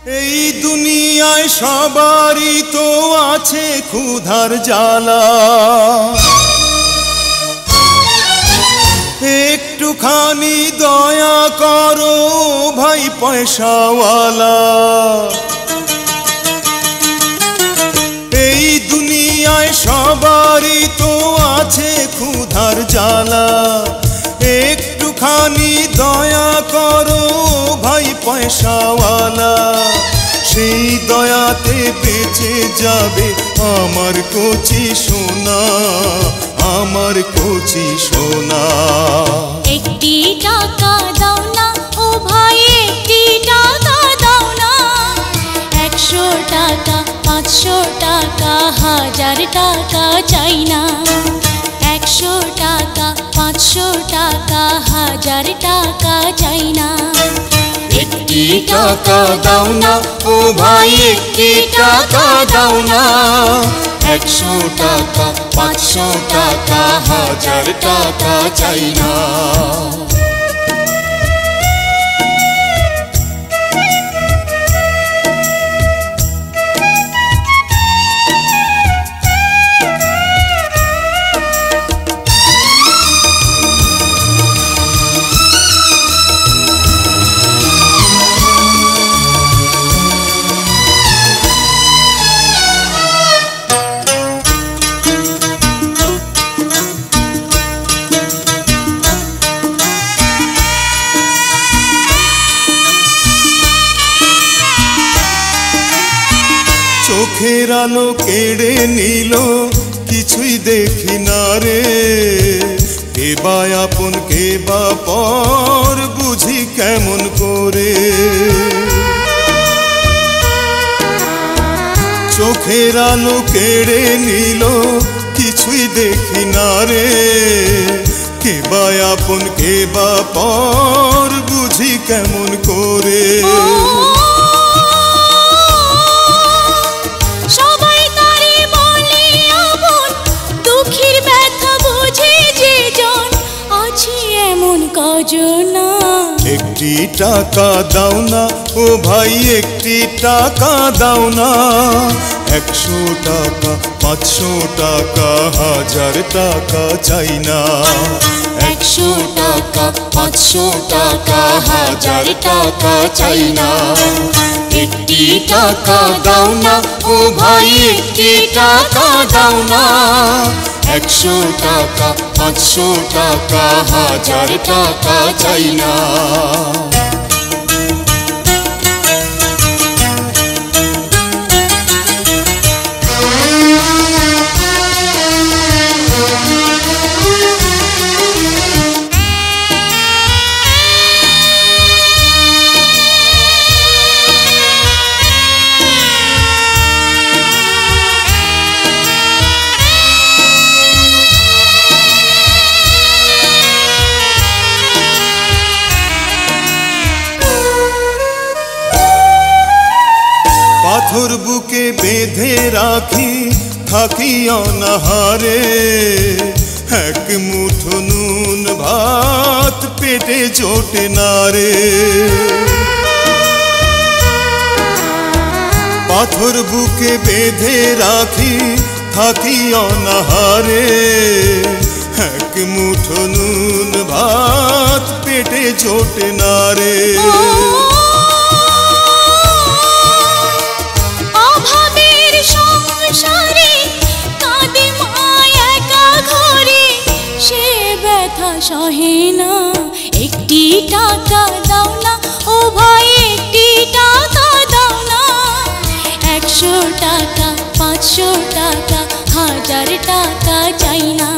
এই দুনিয়ায় সবারই তো আছে ক্ষুধার জ্বালা, একটুখানি দয়া করো ভাই পয়সাওয়ালা। এই দুনিয়ায় সবারই তো আছে ক্ষুধার জ্বালা, একটুখানি দয়া করো ভাই পয়সাওয়ালা। সেই দয়াতে বেঁচে যাবে আমার কচি সোনা, আমার কচি সোনা। একটি টাকা দাও না ও ভাই, একটি টাকা দাও না। 100 টাকা 500 টাকা 1000 টাকা চাই না। 100 টাকা 500 টাকা 1000 টাকা চাই না। একটি টাকা দাও না ও ভাই, একটি টাকা দাও না। 100 টাকা 500 টাকা 1000 টাকা চাই না। চোখের আলো কেড়ে নিল, কিছুই দেখি না রে। কে বা আপন কে বা পর বুঝি কেমন করে। চোখের আলো কেড়ে নিল, কিছুই দেখি না রে। কে বা আপন কে বা পর বুঝি কেমন করে। একটি টাকা দাও না ও ভাই, একটি টাকা দাও না। 100 টাকা 500 টাকা 1000 টাকা চাই না। 100 টাকা 500 টাকা 1000 টাকা চাই না। একটি টাকা দাও না ও ভাই, একটি টাকা দাও না। 100 টাকা 500 টাকা 1000 টাকা চাই না। পাথর বুকে বেঁধে রাখি, থাকি অনাহারে। এক মুঠো নুন ভাত পেটে জোটে না রে। পাথর বুকে বেঁধে রাখি, থাকি অনাহারে। এক মুঠো নুন ভাত পেটে জোটে না রে। সহে না, একটি টাকা দাও না ও ভাই, একটি টাকা দাও না। 100 টাকা 500 টাকা 1000 টাকা চাই না।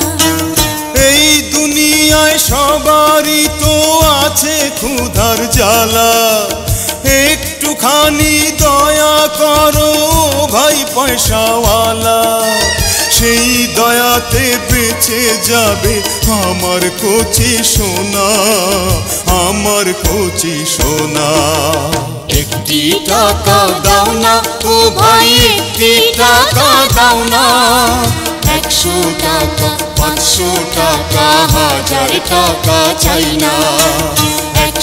এই দুনিয়ায় সবারই তো আছে ক্ষুধার জ্বালা, একটুখানি দয়া করো ভাই পয়সাওয়ালা। সেই দয়াতে বেঁচে যাবে আমার কচি সোনা, আমার কচি সোনা। একটি টাকা দাও না ও ভাই, একটি টাকা দাও না। 100 টাকা 500 টাকা 1000 টাকা চাই না।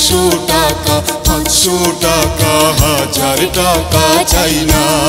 100 টাকা 500 টাকা 1000 টাকা চাই না।